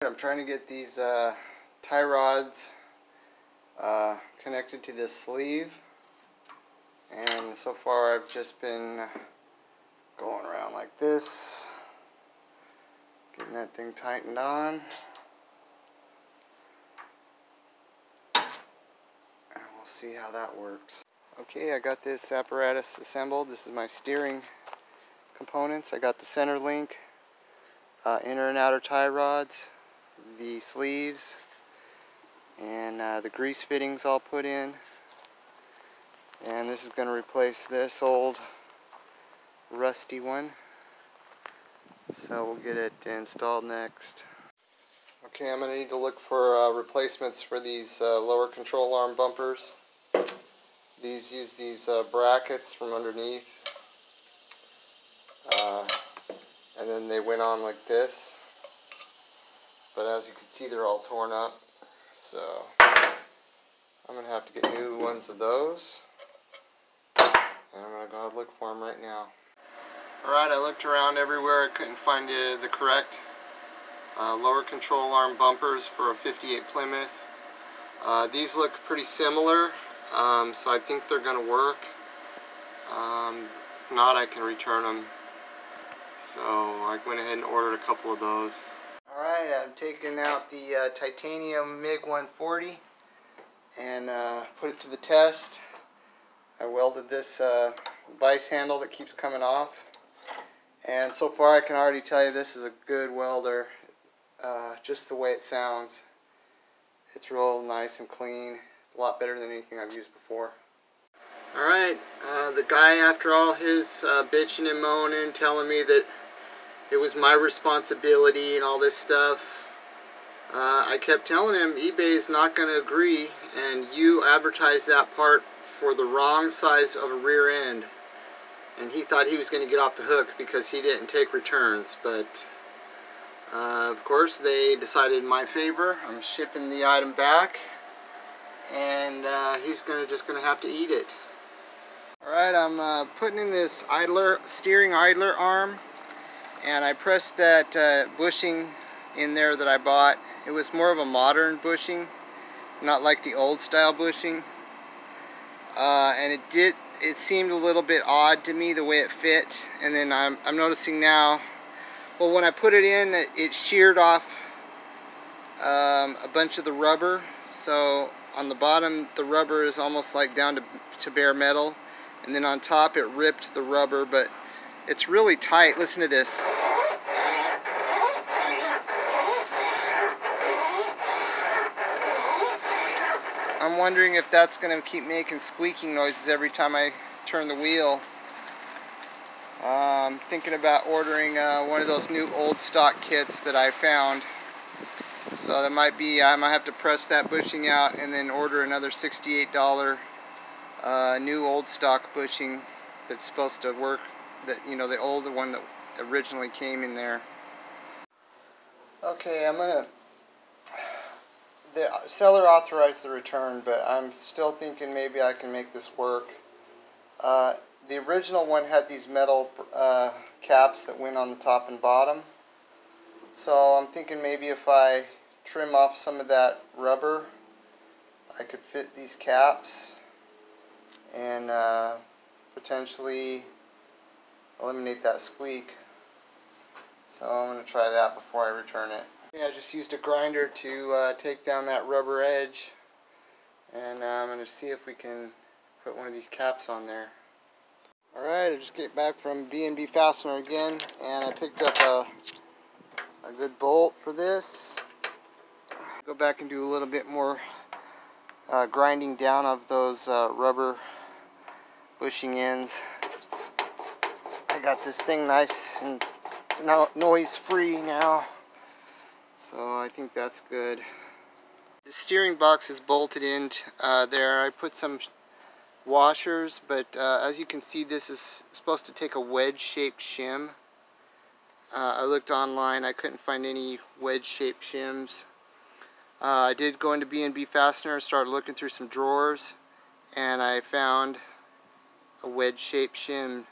I'm trying to get these tie rods connected to this sleeve, and so far I've just been going around like this, getting that thing tightened on, and we'll see how that works. Okay, I got this apparatus assembled. This is my steering components. I got the center link, inner and outer tie rods, the sleeves, and the grease fittings all put in. And this is going to replace this old rusty one. So we'll get it installed next. Okay, I'm going to need to look for replacements for these lower control arm bumpers. These use these brackets from underneath. And then they went on like this. But as you can see, they're all torn up. So I'm going to have to get new ones of those. And I'm going to go look for them right now. Alright, I looked around everywhere. I couldn't find the correct lower control arm bumpers for a 58 Plymouth. These look pretty similar, so I think they're going to work. If not, I can return them. So I went ahead and ordered a couple of those. Alright, I'm taking out the titanium MiG 140 and put it to the test. I welded this vise handle that keeps coming off, and so far I can already tell you this is a good welder. Just the way it sounds, it's real nice and clean. It's a lot better than anything I've used before. Alright, the guy, after all his bitching and moaning, telling me that it was my responsibility and all this stuff, I kept telling him eBay's not going to agree, and you advertised that part for the wrong size of a rear end. And he thought he was going to get off the hook because he didn't take returns, but of course they decided in my favor. I'm shipping the item back, and he's just going to have to eat it. Alright, I'm putting in this steering idler arm, and I pressed that bushing in there that I bought. It was more of a modern bushing, not like the old style bushing. And it seemed a little bit odd to me the way it fit. And then I'm noticing now, well, when I put it in, it sheared off a bunch of the rubber. So on the bottom, the rubber is almost like down to bare metal. And then on top, it ripped the rubber, but it's really tight. Listen to this. I'm wondering if that's going to keep making squeaking noises every time I turn the wheel. I'm thinking about ordering one of those new old stock kits that I found. So that might be, I might have to press that bushing out and then order another $68 new old stock bushing that's supposed to work. That, you know, the older one that originally came in there. Okay, the seller authorized the return, but I'm still thinking maybe I can make this work. The original one had these metal caps that went on the top and bottom. So I'm thinking maybe if I trim off some of that rubber, I could fit these caps and potentially eliminate that squeak. So I'm going to try that before I return it. Yeah, I just used a grinder to take down that rubber edge, and I'm going to see if we can put one of these caps on there. Alright, I just get back from B&B Fastener again, and I picked up a good bolt for this. Go back and do a little bit more grinding down of those rubber bushing ends. I got this thing nice and noise free now, so I think that's good. The steering box is bolted in there. I put some washers, but as you can see, this is supposed to take a wedge-shaped shim. I looked online, I couldn't find any wedge-shaped shims. I did go into B&B Fastener, started looking through some drawers, and I found a wedge-shaped shim.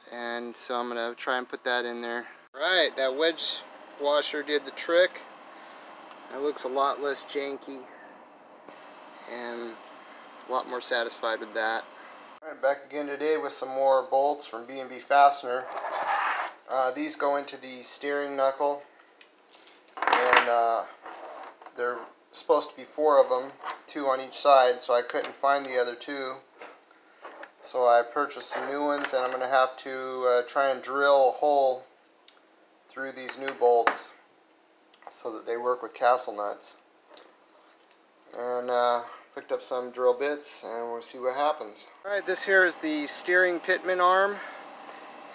And so I'm going to try and put that in there. Alright, that wedge washer did the trick. It looks a lot less janky, and a lot more satisfied with that. Alright, back again today with some more bolts from B&B Fastener. These go into the steering knuckle, and they're supposed to be 4 of them, 2 on each side, so I couldn't find the other 2. So I purchased some new ones, and I'm going to have to try and drill a hole through these new bolts so that they work with castle nuts. And picked up some drill bits, and we'll see what happens. Alright, this here is the steering Pitman arm,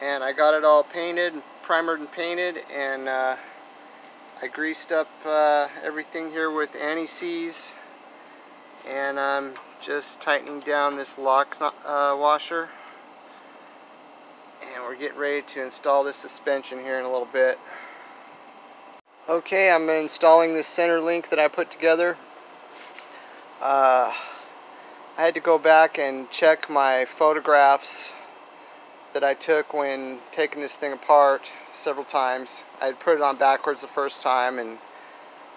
and I got it all painted, primered and painted, and I greased up everything here with anti-seize, and I'm just tightening down this lock washer, and we're getting ready to install this suspension here in a little bit. Okay, I'm installing this center link that I put together. I had to go back and check my photographs that I took when taking this thing apart several times. I had put it on backwards the first time, and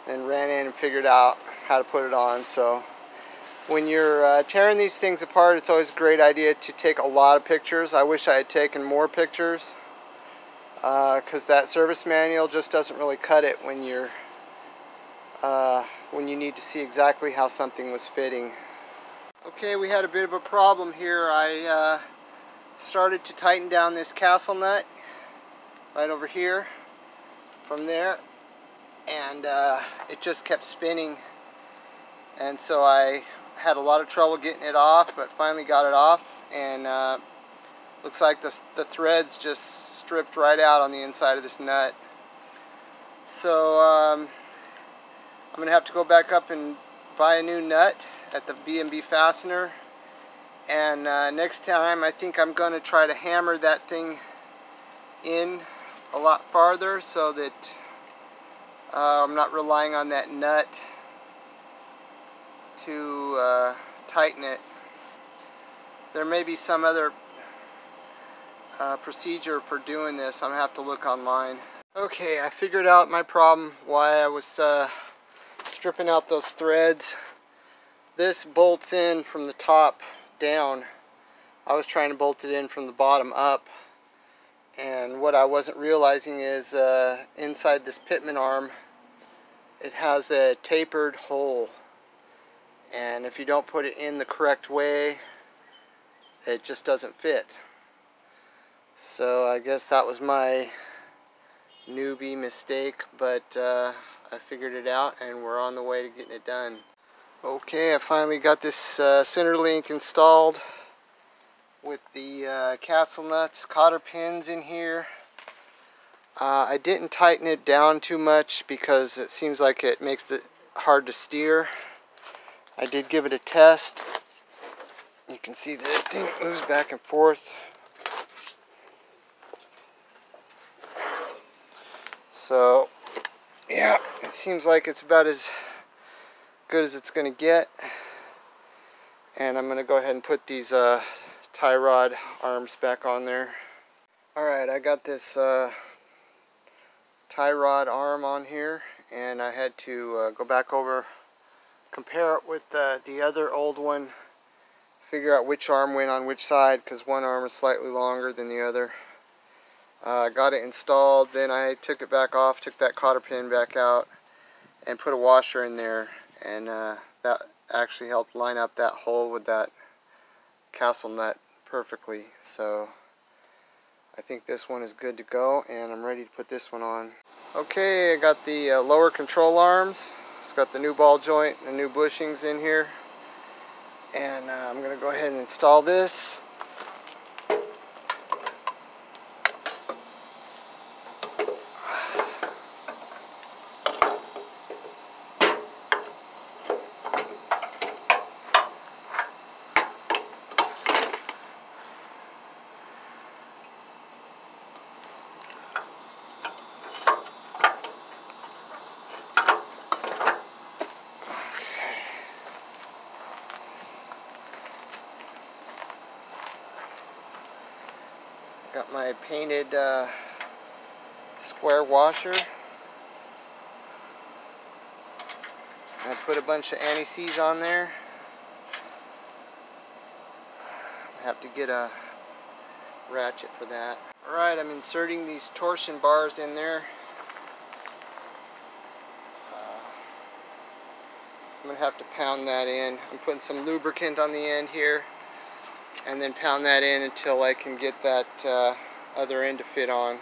then ran in and figured out how to put it on. So when you're tearing these things apart, it's always a great idea to take a lot of pictures. I wish I had taken more pictures, because that service manual just doesn't really cut it when you need to see exactly how something was fitting. Okay, we had a bit of a problem here. I started to tighten down this castle nut right over here from there, and it just kept spinning, and so I had a lot of trouble getting it off, but finally got it off, and looks like the threads just stripped right out on the inside of this nut. So I'm going to have to go back up and buy a new nut at the B&B Fastener, and next time I think I'm going to try to hammer that thing in a lot farther so that I'm not relying on that nut to tighten it. There may be some other procedure for doing this. I'm going to have to look online. Okay, I figured out my problem, why I was stripping out those threads. This bolts in from the top down. I was trying to bolt it in from the bottom up, and what I wasn't realizing is inside this Pitman arm it has a tapered hole, and if you don't put it in the correct way, it just doesn't fit. So I guess that was my newbie mistake, but I figured it out, and we're on the way to getting it done. Okay, I finally got this center link installed with the castle nuts, cotter pins in here. I didn't tighten it down too much because it seems like it makes it hard to steer. I did give it a test. You can see that it thing moves back and forth. So yeah, it seems like it's about as good as it's going to get. And I'm going to go ahead and put these tie rod arms back on there. Alright, I got this tie rod arm on here, and I had to go back over, compare it with the other old one, figure out which arm went on which side, because one arm is slightly longer than the other. Got it installed, then I took it back off, took that cotter pin back out, and put a washer in there, and that actually helped line up that hole with that castle nut perfectly. So I think this one is good to go, and I'm ready to put this one on. Okay, I got the lower control arms. It's got the new ball joint, the new bushings in here, and I'm going to go ahead and install this. Got my painted square washer. I put a bunch of anti-seize on there. I have to get a ratchet for that. Alright, I'm inserting these torsion bars in there. I'm going to have to pound that in. I'm putting some lubricant on the end here, and then pound that in until I can get that other end to fit on.